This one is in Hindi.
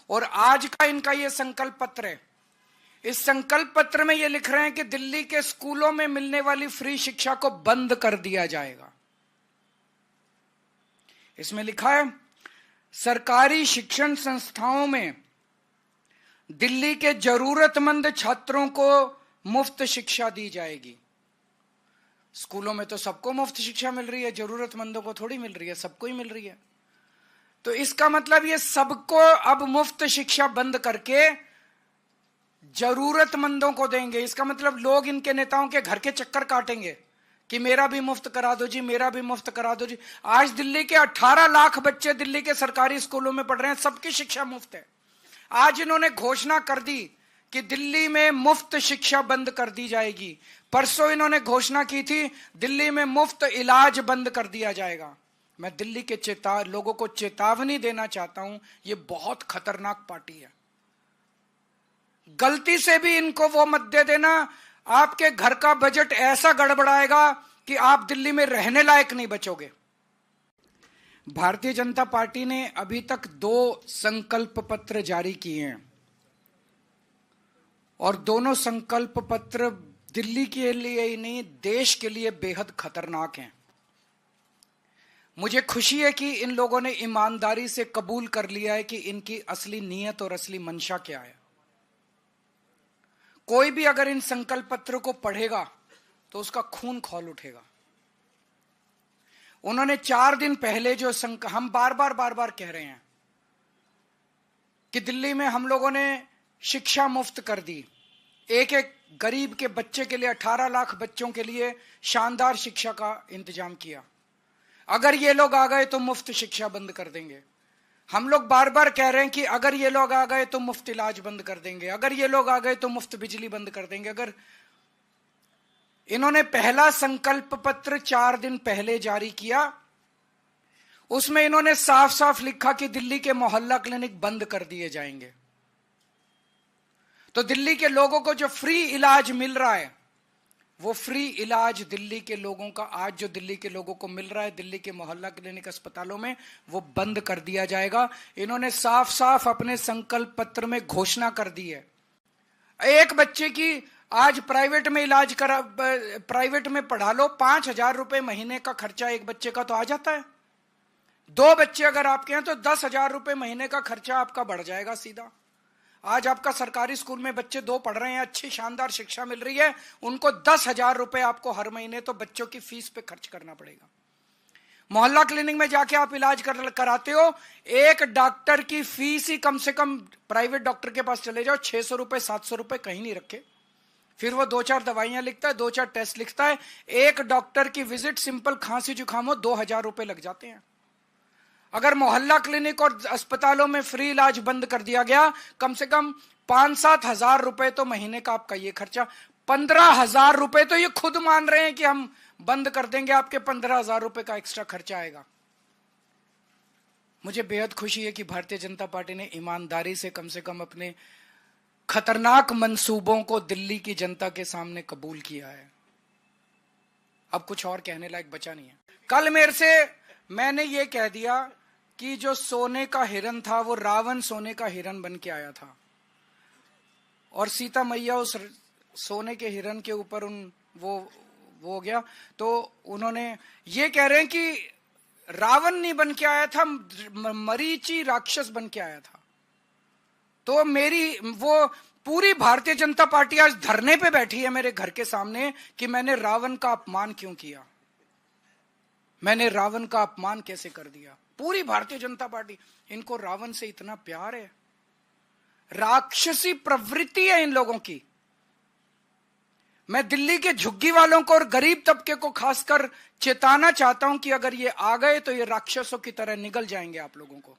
और आज का इनका ये संकल्प पत्र है। इस संकल्प पत्र में ये लिख रहे हैं कि दिल्ली के स्कूलों में मिलने वाली फ्री शिक्षा को बंद कर दिया जाएगा। इसमें लिखा है, सरकारी शिक्षण संस्थाओं में दिल्ली के जरूरतमंद छात्रों को मुफ्त शिक्षा दी जाएगी। स्कूलों में तो सबको मुफ्त शिक्षा मिल रही है, जरूरतमंदों को थोड़ी मिल रही है, सबको ही मिल रही है। तो इसका मतलब ये सबको अब मुफ्त शिक्षा बंद करके जरूरतमंदों को देंगे। इसका मतलब लोग इनके नेताओं के घर के चक्कर काटेंगे कि मेरा भी मुफ्त करा दो जी, मेरा भी मुफ्त करा दो जी। आज दिल्ली के 18 लाख बच्चे दिल्ली के सरकारी स्कूलों में पढ़ रहे हैं, सबकी शिक्षा मुफ्त है। आज इन्होंने घोषणा कर दी कि दिल्ली में मुफ्त शिक्षा बंद कर दी जाएगी। परसों इन्होंने घोषणा की थी दिल्ली में मुफ्त इलाज बंद कर दिया जाएगा। मैं दिल्ली के लोगों को चेतावनी देना चाहता हूं, ये बहुत खतरनाक पार्टी है। गलती से भी इनको वो मत दे देना, आपके घर का बजट ऐसा गड़बड़ाएगा कि आप दिल्ली में रहने लायक नहीं बचोगे। भारतीय जनता पार्टी ने अभी तक 2 संकल्प पत्र जारी किए हैं और दोनों संकल्प पत्र दिल्ली के लिए ही नहीं, देश के लिए बेहद खतरनाक हैं। मुझे खुशी है कि इन लोगों ने ईमानदारी से कबूल कर लिया है कि इनकी असली नीयत और असली मंशा क्या है। कोई भी अगर इन संकल्प पत्र को पढ़ेगा तो उसका खून खौल उठेगा। उन्होंने 4 दिन पहले जो हम बार बार कह रहे हैं कि दिल्ली में हम लोगों ने शिक्षा मुफ्त कर दी, एक एक गरीब के बच्चे के लिए 18 लाख बच्चों के लिए शानदार शिक्षा का इंतजाम किया। अगर ये लोग आ गए तो मुफ्त शिक्षा बंद कर देंगे। हम लोग बार बार कह रहे हैं कि अगर ये लोग आ गए तो मुफ्त इलाज बंद कर देंगे, अगर ये लोग आ गए तो मुफ्त बिजली बंद कर देंगे। अगर इन्होंने पहला संकल्प पत्र 4 दिन पहले जारी किया, उसमें इन्होंने साफ साफ लिखा कि दिल्ली के मोहल्ला क्लिनिक बंद कर दिए जाएंगे। तो दिल्ली के लोगों को जो फ्री इलाज मिल रहा है, वो फ्री इलाज दिल्ली के लोगों का आज जो दिल्ली के लोगों को मिल रहा है दिल्ली के मोहल्ला क्लिनिक अस्पतालों में, वो बंद कर दिया जाएगा। इन्होंने साफ साफ अपने संकल्प पत्र में घोषणा कर दी है। एक बच्चे की आज प्राइवेट में इलाज करा, प्राइवेट में पढ़ा लो, 5,000 रुपए महीने का खर्चा एक बच्चे का तो आ जाता है। 2 बच्चे अगर आपके हैं तो 10,000 रुपए महीने का खर्चा आपका बढ़ जाएगा सीधा। आज आपका सरकारी स्कूल में बच्चे 2 पढ़ रहे हैं, अच्छी शानदार शिक्षा मिल रही है, उनको 10,000 रुपए आपको हर महीने तो बच्चों की फीस पे खर्च करना पड़ेगा। मोहल्ला क्लिनिक में जाके आप इलाज कराते हो, एक डॉक्टर की फीस ही कम से कम, प्राइवेट डॉक्टर के पास चले जाओ, 600 रुपए 700 रुपए कहीं नहीं रखे। फिर वो 2-4 दवाइयां लिखता है, 2-4 टेस्ट लिखता है। एक डॉक्टर की विजिट सिंपल खांसी जुकाम हो 2,000 रुपए लग जाते हैं। अगर मोहल्ला क्लिनिक और अस्पतालों में फ्री इलाज बंद कर दिया गया, कम से कम 5-7 हजार रुपए तो महीने का आपका ये खर्चा, 15,000 रुपए तो ये खुद मान रहे हैं कि हम बंद कर देंगे, आपके 15,000 रुपए का एक्स्ट्रा खर्चा आएगा। मुझे बेहद खुशी है कि भारतीय जनता पार्टी ने ईमानदारी से कम अपने खतरनाक मंसूबों को दिल्ली की जनता के सामने कबूल किया है। अब कुछ और कहने लायक बचा नहीं है। कल मैंने ये कह दिया कि जो सोने का हिरन था वो रावण सोने का हिरन बन के आया था और सीता मैया उस सोने के हिरन के ऊपर वो हो गया। तो उन्होंने ये कह रहे हैं कि रावण नहीं बन के आया था, मरीची राक्षस बन के आया था। तो वो पूरी भारतीय जनता पार्टी आज धरने पे बैठी है मेरे घर के सामने कि मैंने रावण का अपमान क्यों किया, मैंने रावण का अपमान कैसे कर दिया। पूरी भारतीय जनता पार्टी, इनको रावण से इतना प्यार है, राक्षसी प्रवृत्ति है इन लोगों की। मैं दिल्ली के झुग्गी वालों को और गरीब तबके को खासकर चेताना चाहता हूं कि अगर ये आ गए तो ये राक्षसों की तरह निगल जाएंगे आप लोगों को।